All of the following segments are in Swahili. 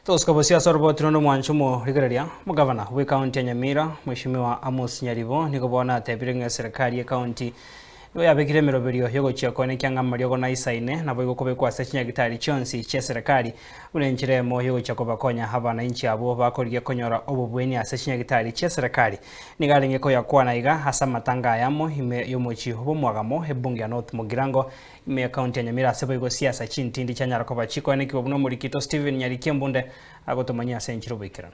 Tuskabosia sorbo tunondo mwanchumo rigereria mugavana we county ya Nyamira Mheshimiwa Amos Nyaribo nikobona tebirenga serikali ya county yo yabekire meroberio yogochia kone kyanga mariogo na isaine na boigo kobe kwa sechinya gitari chonsi che serikali ulenjire mo yogochia kobakonya habana inchi abo bakoriye konyora obubweni asechinya gitari che serikali nigalenge ko yakwana iga hasa matanga yamo ime yomochi hobo mwagamo hebunge ya North Mugirango ime county ya Nyamira sebo igo siasa chintindi chanyara koba chiko ne kibobuno mulikito Steven Nyarikembunde agotomanya senchiro bikira.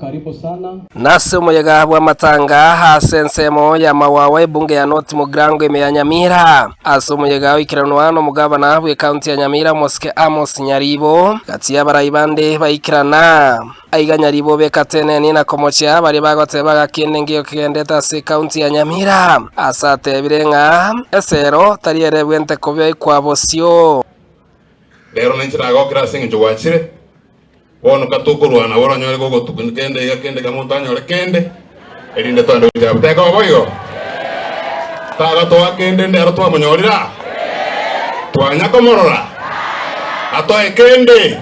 Karibu sana. Nase umuyaga wa matanga hasensemo ya mawawa bunge ya North Mugirango ime ya Nyamira. Ase umuyaga w'ikiranwano mugabana we county ya Nyamira Moske Amos Nyaribo kati y'abarayibande bayikirana aiga Nyaribo bekatene nina komocha bari bagote bagakinde ngiyo kigendeta se county ya Nyamira asate birenga esero tariere bwente kobe kwa bosio lero ninchirago krasinga jwachire wono katukurwana wora nyore gogo tukende yakende kamontanyo lekende erinde twando jabuteka boyo taga to akende ndero twa munyorira twanya komorora ato ekende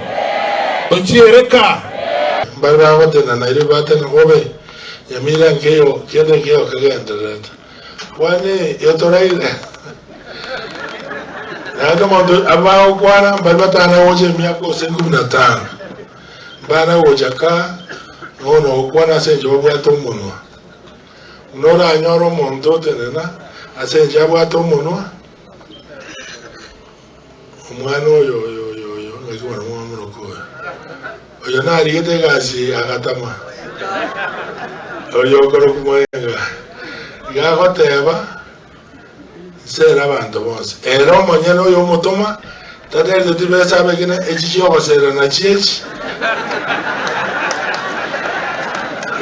tochiereka barba watena na ile batena gobe Nyamira ngeyo kende ngeyo kagendereta wani yotoraile nado mondo abao kwana barbatana woje miako 15 bana wojaka no kwana senjo bwato munwa nora nyoro mondo tenena asenja bwato munwa umwana yo ngikwa mwana ko oyo nari gete gasi agatama oyo koro kumwenga gagoteba sera abantu bose ero monyene oyo mutoma tadele tibesa begine echichi obasera na chichi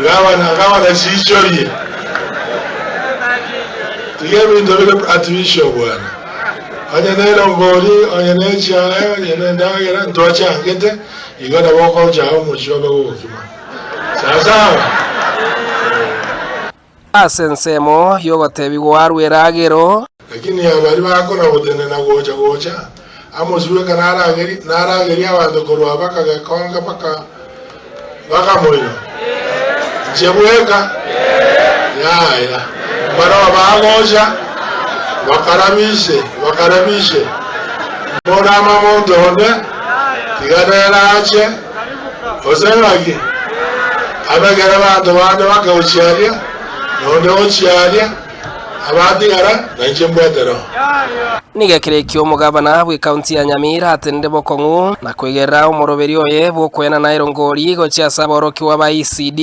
gawana chichorie tigebi ndobele ativisho bwana onyenelo ngoli onyenecha onyenenda ndocha ngete igona boko chao muchobe gukima sasa asensemo yogotebi gwarweragero lakini abari bakora botenena gocha amosiwe narageri abantu korwa bakagakonga bakamoyo jebueka ya bara bagoja bakaramishe mona mamondo tigaderache oseragi abagera abantu bakawuchiaria none ochiaria abadigara nanjembwetero nigekirekio mugabana we county ya Nyamira atende bokongu na kwegera umuroberi oye bokwena na irongori gochia saboroki wa ba ECD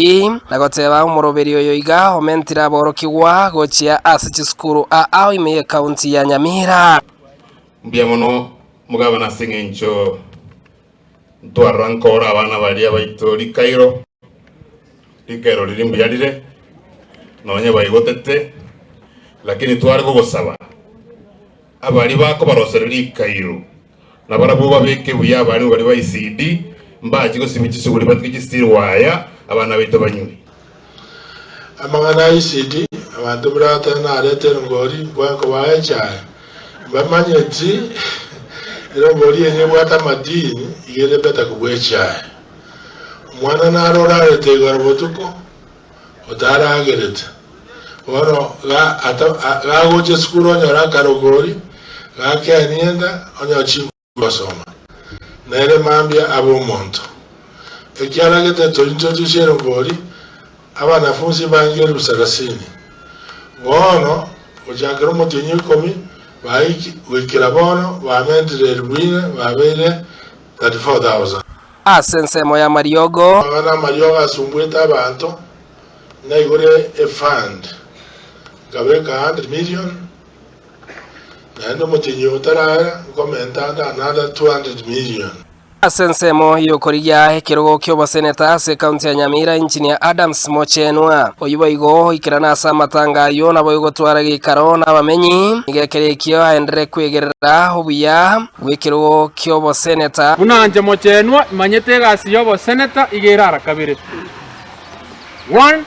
na goteba umuroberi oyo iga omentira boroki wa gochia asichi skuru a ime county ya Nyamira mbia mono mugabana singencho ntwarankora abana bali abayitori Cairo lirimbyalire nonye bayigotete lakini twari gusaba abari bako barosereri Cairo nabarabu babeke buya bari bari ba ECD mbaje gosibikiso buri batwigistiri waya abana bito banyuri amangana ECD abantu brata na aretero ngori bwako baecha bamanyeti ero ngori yenye bwata madini yele beta kubwecha mwana na arora aretegara botuko otara agereta wano ga goche skuro nyora karogori ga kanienda onyo chingwa soma nere mambia abo monto ekyala gete tointroduce ngori abanafunzi bangeru sarasini wono ojakero mutinyi komi baiki wekira bono bamendire rwine babere 34,000 asensemo ya Mariogo abana Mariogo asumbweta abantu na igore a fund gabeka 100 million nando mutinyo tarara komentanda another 200 million asensemo yokoriya hekirogo kyobo seneta se county ya Nyamira engineer Adams Mochenwa oyiboigo ikirana sa matanga yo nabo yogotwara gikaro n'abamenyi igekerekyo aendere kwegerera obuya wekirogo kyobo seneta unanje Mochenwa manyete gasi yobo seneta igerara kabiri 1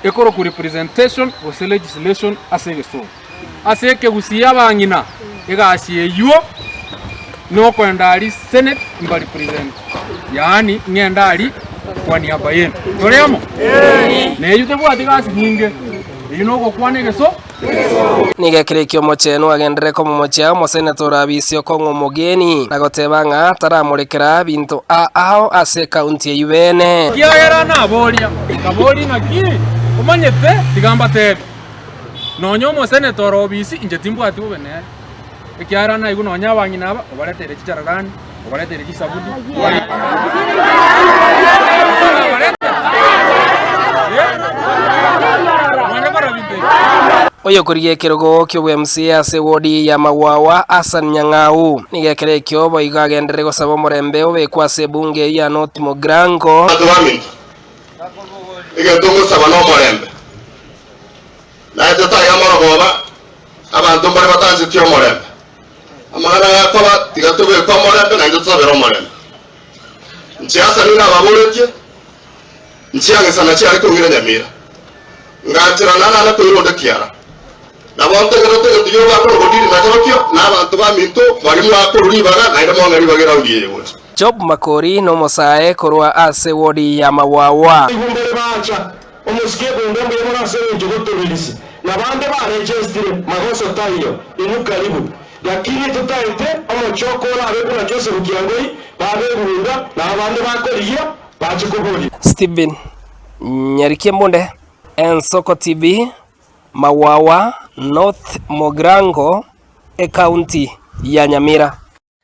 ekoro ku representation was legislation asege so aseke gusiya bangina egasi eyo no kwenda ali senate mbali present yani ngenda ali kwa niaba yenu toremo ne yute bwati gasi hinge ino go kwanege so nigekirekio mocheno agendere ko momochia mosenatora bisio ko ngomogeni na goteba nga taramurekera bintu ao ase county ya Ibene kiagera na boria kabori na ki umanyete tigamba te nonyo mosenatora obisi inje timbwati ubene kiagera na igu nonya bangina aba obaletere chicharagani obaletere chisabudi oyo kuriye kirogo kyo MC ase wodi ya Mawawa Hassan Nyang'au nigekerekio boiga agendere gosaba murembe obekwa ase bunge ya North Mogrango igetungu saba no murembe na ete taiga morogoba abantu mbari batanzitio murembe amagana yakoba tigatubekwa murembe na itutobera murembe nchiasa nina baburetie nchiangisana chi ariko ngire Nyamira ngatira nana na kuironde kiara na bonte garote ndiyo bakoro godiri na jorokio na abantu baminto bari mu akoro ribaga na inde mongari bagira udiye wote Job Makori no mosae korwa ase wodi ya Mawawa ihumbere bacha omusike bundembe yona ase njogoto bilisi na bande ba register magoso tayo inu karibu lakini tutaite omochoko na abeku na cyose rukiangoi babegunda na bande bakoriya bachikubuli Steven Nyarikie Mbunde Ensoko TV Mawawa North Mogrango e county ya Nyamira.